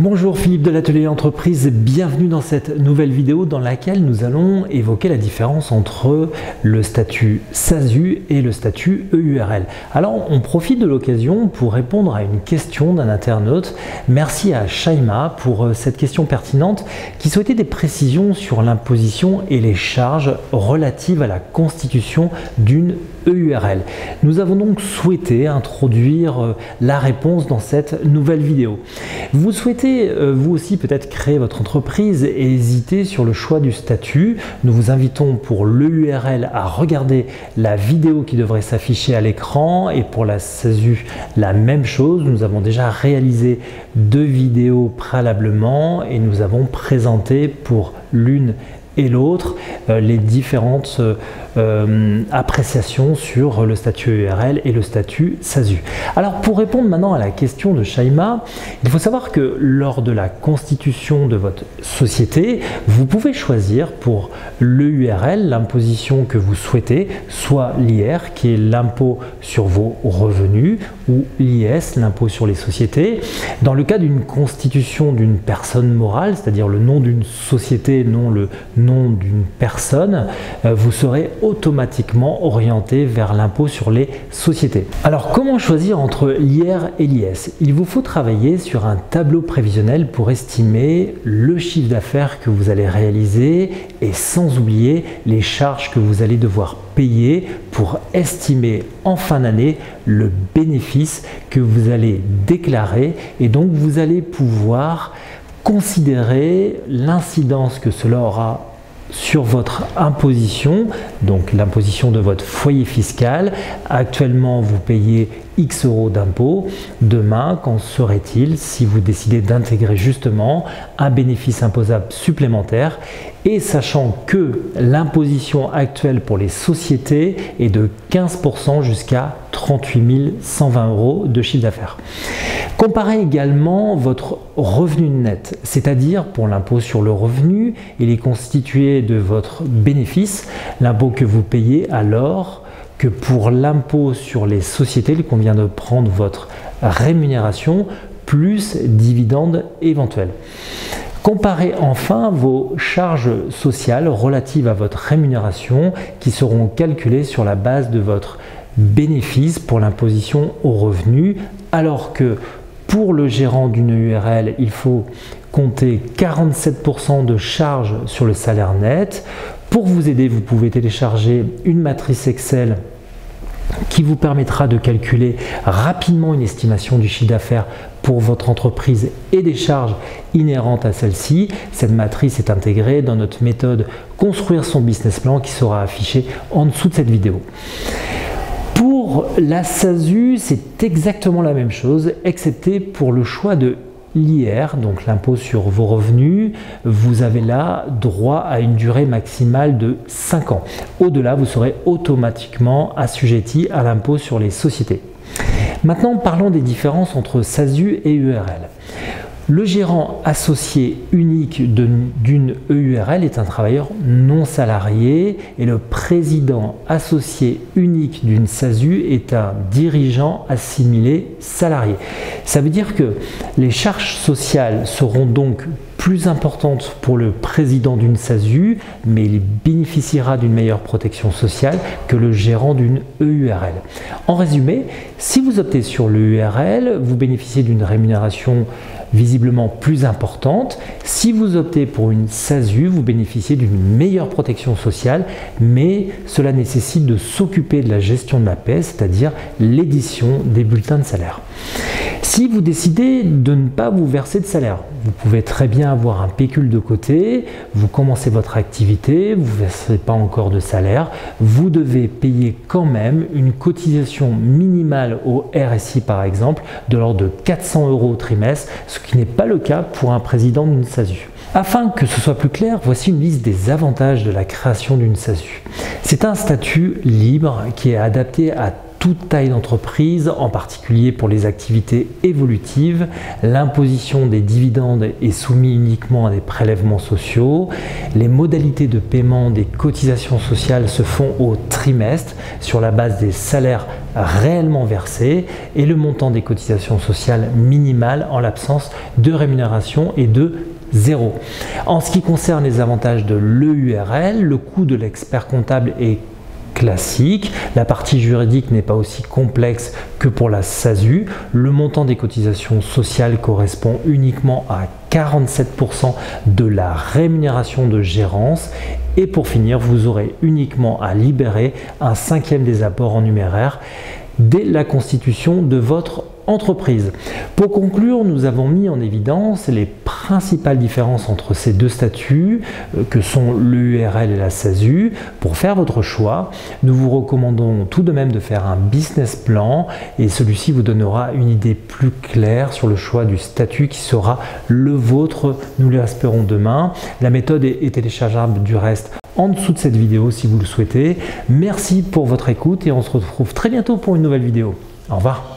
Bonjour, Philippe de l'Atelier Entreprise, bienvenue dans cette nouvelle vidéo dans laquelle nous allons évoquer la différence entre le statut SASU et le statut EURL. Alors on profite de l'occasion pour répondre à une question d'un internaute. Merci à Shaima pour cette question pertinente qui souhaitait des précisions sur l'imposition et les charges relatives à la constitution d'une EURL. Nous avons donc souhaité introduire la réponse dans cette nouvelle vidéo. Vous souhaitez vous aussi peut-être créer votre entreprise et hésiter sur le choix du statut. Nous vous invitons pour l'EURL à regarder la vidéo qui devrait s'afficher à l'écran, et pour la SASU la même chose. Nous avons déjà réalisé 2 vidéos préalablement et nous avons présenté pour l'une et l'autre les différentes appréciations sur le statut EURL et le statut SASU. Alors pour répondre maintenant à la question de Shaima, il faut savoir que lors de la constitution de votre société, vous pouvez choisir pour l'EURL l'imposition que vous souhaitez, soit l'IR qui est l'impôt sur vos revenus, ou l'IS, l'impôt sur les sociétés. Dans le cas d'une constitution d'une personne morale, c'est-à-dire le nom d'une société, non le nom d'une personne, vous serez automatiquement orienté vers l'impôt sur les sociétés. Alors comment choisir entre l'IR et l'IS? Il vous faut travailler sur un tableau prévisionnel pour estimer le chiffre d'affaires que vous allez réaliser et sans oublier les charges que vous allez devoir payer pour estimer en fin d'année le bénéfice que vous allez déclarer, et donc vous allez pouvoir considérer l'incidence que cela aura sur votre imposition, donc l'imposition de votre foyer fiscal. Actuellement, vous payez X euros d'impôt. Demain, qu'en serait-il si vous décidez d'intégrer justement un bénéfice imposable supplémentaire, et sachant que l'imposition actuelle pour les sociétés est de 15% jusqu'à 38 120 euros de chiffre d'affaires. Comparez également votre revenu net, c'est-à-dire pour l'impôt sur le revenu, il est constitué de votre bénéfice, l'impôt que vous payez, alors que pour l'impôt sur les sociétés, il convient de prendre votre rémunération plus dividende éventuel. Comparez enfin vos charges sociales relatives à votre rémunération qui seront calculées sur la base de votre bénéfice pour l'imposition au revenu, alors que pour le gérant d'une EURL, il faut compter 47% de charges sur le salaire net. Pour vous aider, vous pouvez télécharger une matrice Excel qui vous permettra de calculer rapidement une estimation du chiffre d'affaires pour votre entreprise et des charges inhérentes à celle-ci. Cette matrice est intégrée dans notre méthode Construire son business plan qui sera affichée en dessous de cette vidéo. Pour la SASU, c'est exactement la même chose, excepté pour le choix de l'IR, donc l'impôt sur vos revenus. Vous avez là droit à une durée maximale de 5 ans. Au-delà, vous serez automatiquement assujetti à l'impôt sur les sociétés. Maintenant, parlons des différences entre SASU et EURL. Le gérant associé unique d'une EURL est un travailleur non salarié, et le président associé unique d'une SASU est un dirigeant assimilé salarié. Ça veut dire que les charges sociales seront donc plus importante pour le président d'une SASU, mais il bénéficiera d'une meilleure protection sociale que le gérant d'une EURL. En résumé, si vous optez sur l'EURL, vous bénéficiez d'une rémunération visiblement plus importante. Si vous optez pour une SASU, vous bénéficiez d'une meilleure protection sociale, mais cela nécessite de s'occuper de la gestion de la paie, c'est-à-dire l'édition des bulletins de salaire. Si vous décidez de ne pas vous verser de salaire, vous pouvez très bien avoir un pécule de côté, vous commencez votre activité, vous ne versez pas encore de salaire, vous devez payer quand même une cotisation minimale au RSI par exemple de l'ordre de 400 euros au trimestre, ce qui n'est pas le cas pour un président d'une SASU. Afin que ce soit plus clair, voici une liste des avantages de la création d'une SASU. C'est un statut libre qui est adapté à toute taille d'entreprise, en particulier pour les activités évolutives. L'imposition des dividendes est soumise uniquement à des prélèvements sociaux. Les modalités de paiement des cotisations sociales se font au trimestre sur la base des salaires réellement versées et le montant des cotisations sociales minimales en l'absence de rémunération est de 0. En ce qui concerne les avantages de l'EURL, le coût de l'expert comptable est classique. La partie juridique n'est pas aussi complexe que pour la SASU. Le montant des cotisations sociales correspond uniquement à 47% de la rémunération de gérance. Et pour finir, vous aurez uniquement à libérer un 5e des apports en numéraire dès la constitution de votre entreprise. Pour conclure, nous avons mis en évidence les principales différences entre ces deux statuts que sont l'EURL et la SASU. Pour faire votre choix, nous vous recommandons tout de même de faire un business plan et celui-ci vous donnera une idée plus claire sur le choix du statut qui sera le vôtre, nous l'espérons demain. La méthode est téléchargeable du reste en dessous de cette vidéo si vous le souhaitez. Merci pour votre écoute et on se retrouve très bientôt pour une nouvelle vidéo. Au revoir.